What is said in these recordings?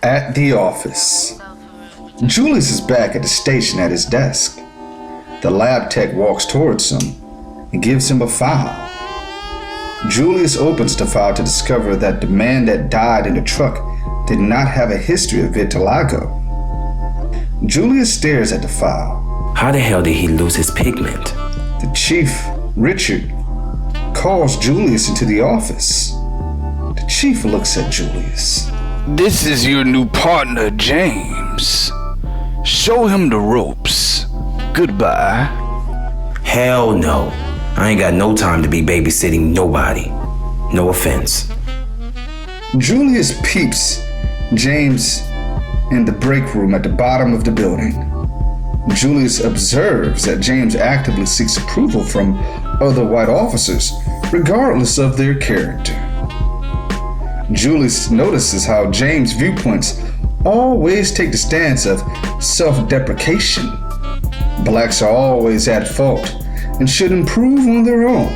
At the office, Julius is back at the station at his desk. The lab tech walks towards him and gives him a file. Julius opens the file to discover that the man that died in the truck did not have a history of vitiligo. Julius stares at the file. How the hell did he lose his pigment? The chief, Richard, calls Julius into the office. The chief looks at Julius. This is your new partner, James. Show him the ropes. Goodbye. Hell no. I ain't got no time to be babysitting nobody. No offense. Julius peeps James in the break room at the bottom of the building. Julius observes that James actively seeks approval from other white officers, regardless of their character. Julius notices how James' viewpoints always take the stance of self-deprecation. Blacks are always at fault and should improve on their own,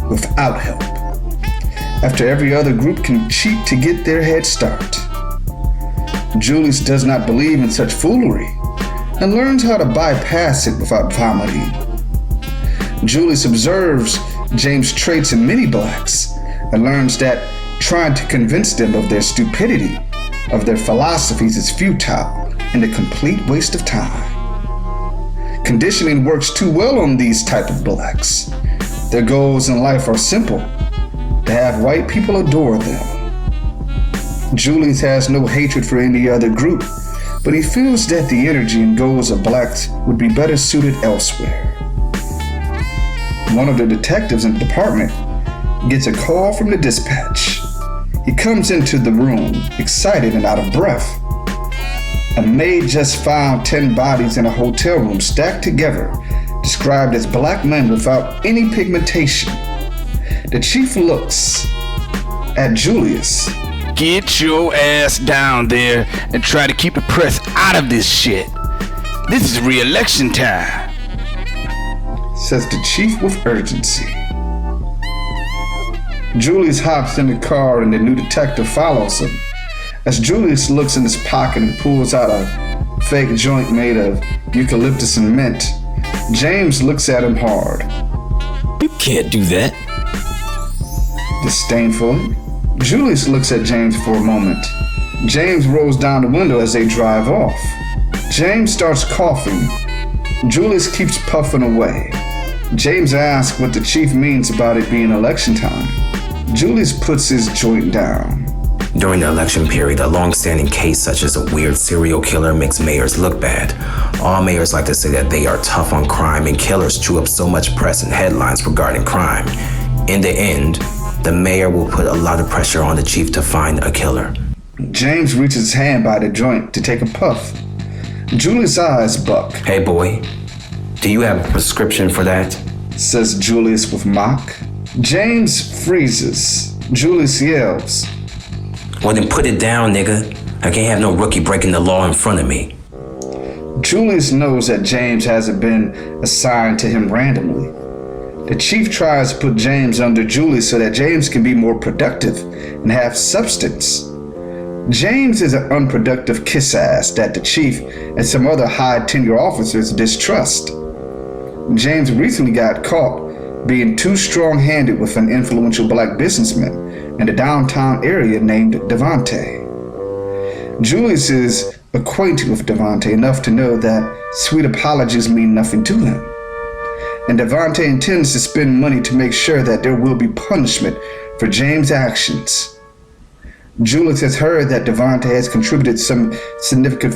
without help, after every other group can cheat to get their head start. Julius does not believe in such foolery and learns how to bypass it without vomiting. Julius observes James' traits in many blacks and learns that trying to convince them of their stupidity, of their philosophies is futile and a complete waste of time. Conditioning works too well on these type of blacks. Their goals in life are simple: to have white people adore them. Julius has no hatred for any other group, but he feels that the energy and goals of blacks would be better suited elsewhere. One of the detectives in the department gets a call from the dispatch. He comes into the room, excited and out of breath. A maid just found 10 bodies in a hotel room stacked together, described as black men without any pigmentation. The chief looks at Julius. Get your ass down there and try to keep the press out of this shit. This is re-election time, says the chief with urgency. Julius hops in the car and the new detective follows him. As Julius looks in his pocket and pulls out a fake joint made of eucalyptus and mint, James looks at him hard. You can't do that. Disdainfully, Julius looks at James for a moment. James rolls down the window as they drive off. James starts coughing. Julius keeps puffing away. James asks what the chief means about it being election time. Julius puts his joint down. During the election period, a long-standing case such as a weird serial killer makes mayors look bad. All mayors like to say that they are tough on crime, and killers chew up so much press and headlines regarding crime. In the end, the mayor will put a lot of pressure on the chief to find a killer. James reaches his hand by the joint to take a puff. Julius' eyes buck. Hey boy, do you have a prescription for that? Says Julius with mock. James freezes. Julius yells. Well then put it down, nigga. I can't have no rookie breaking the law in front of me. Julius knows that James hasn't been assigned to him randomly. The chief tries to put James under Julius so that James can be more productive and have substance. James is an unproductive kiss ass that the chief and some other high tenure officers distrust. James recently got caught being too strong-handed with an influential black businessman in the downtown area named Devante. Julius is acquainted with Devante enough to know that sweet apologies mean nothing to him. And Devante intends to spend money to make sure that there will be punishment for James' actions. Julius has heard that Devante has contributed some significant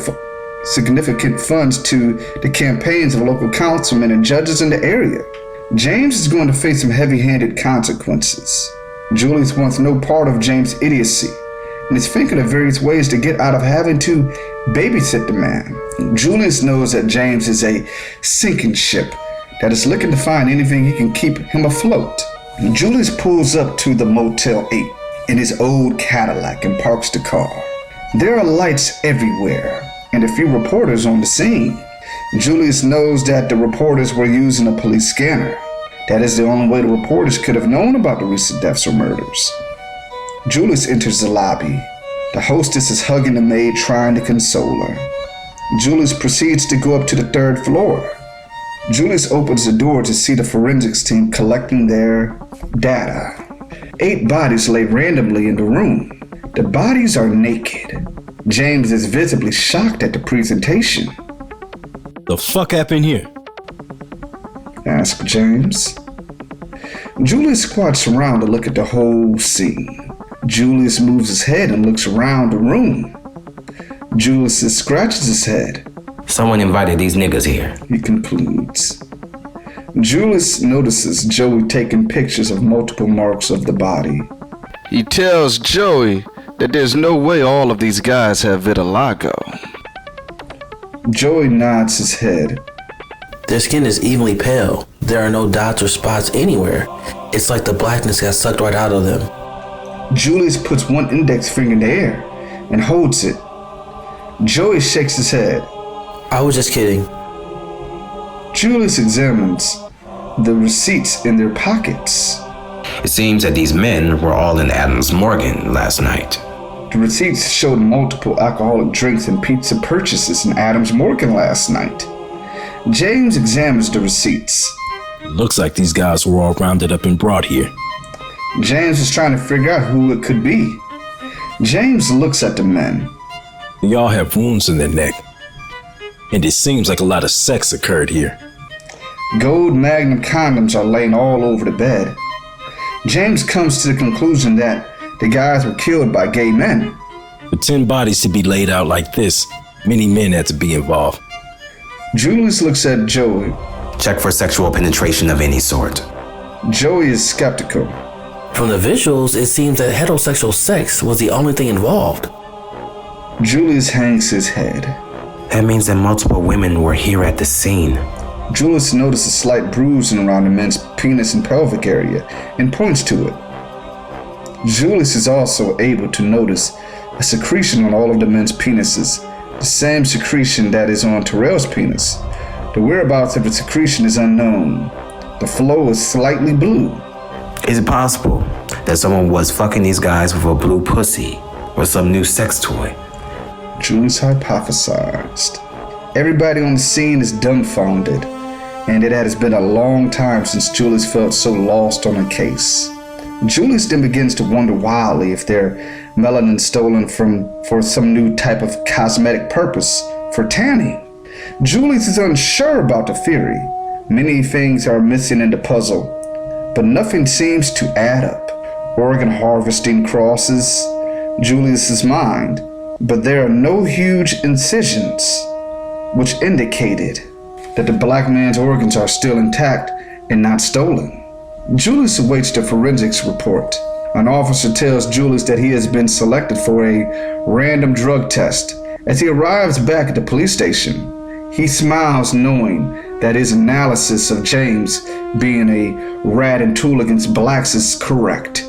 funds to the campaigns of local councilmen and judges in the area. James is going to face some heavy-handed consequences. Julius wants no part of James' idiocy and is thinking of various ways to get out of having to babysit the man. Julius knows that James is a sinking ship that is looking to find anything he can keep him afloat. Julius pulls up to the Motel 8 in his old Cadillac and parks the car. There are lights everywhere and a few reporters on the scene. Julius knows that the reporters were using a police scanner. That is the only way the reporters could have known about the recent deaths or murders. Julius enters the lobby. The hostess is hugging the maid, trying to console her. Julius proceeds to go up to the 3rd floor. Julius opens the door to see the forensics team collecting their data. 8 bodies lay randomly in the room. The bodies are naked. James is visibly shocked at the presentation. The fuck happened here? Asked James. Julius squats around to look at the whole scene. Julius moves his head and looks around the room. Julius scratches his head. Someone invited these niggas here. He concludes. Julius notices Joey taking pictures of multiple marks of the body. He tells Joey that there's no way all of these guys have vitiligo. Joey nods his head. Their skin is evenly pale. There are no dots or spots anywhere. It's like the blackness got sucked right out of them. Julius puts one index finger in the air and holds it. Joey shakes his head. I was just kidding. Julius examines the receipts in their pockets. It seems that these men were all in Adams Morgan last night. The receipts showed multiple alcoholic drinks and pizza purchases in Adams Morgan last night. James examines the receipts. Looks like these guys were all rounded up and brought here. James is trying to figure out who it could be. James looks at the men. They all have wounds in their neck. And it seems like a lot of sex occurred here. Gold Magnum condoms are laying all over the bed. James comes to the conclusion that the guys were killed by gay men. For 10 bodies to be laid out like this, many men had to be involved. Julius looks at Joey. Check for sexual penetration of any sort. Joey is skeptical. From the visuals, it seems that heterosexual sex was the only thing involved. Julius hangs his head. That means that multiple women were here at the scene. Julius notices a slight bruising around the men's penis and pelvic area and points to it. Julius is also able to notice a secretion on all of the men's penises, the same secretion that is on Terrell's penis. The whereabouts of the secretion is unknown. The flow is slightly blue. Is it possible that someone was fucking these guys with a blue pussy or some new sex toy? Julius hypothesized. Everybody on the scene is dumbfounded, and it has been a long time since Julius felt so lost on a case. Julius then begins to wonder wildly if their melanin stolen for some new type of cosmetic purpose for tanning. Julius is unsure about the theory. Many things are missing in the puzzle, but nothing seems to add up. Organ harvesting crosses Julius's mind, but there are no huge incisions, which indicated that the black man's organs are still intact and not stolen. Julius awaits the forensics report. An officer tells Julius that he has been selected for a random drug test. As he arrives back at the police station, he smiles knowing that his analysis of James being a rat and tool against blacks is correct.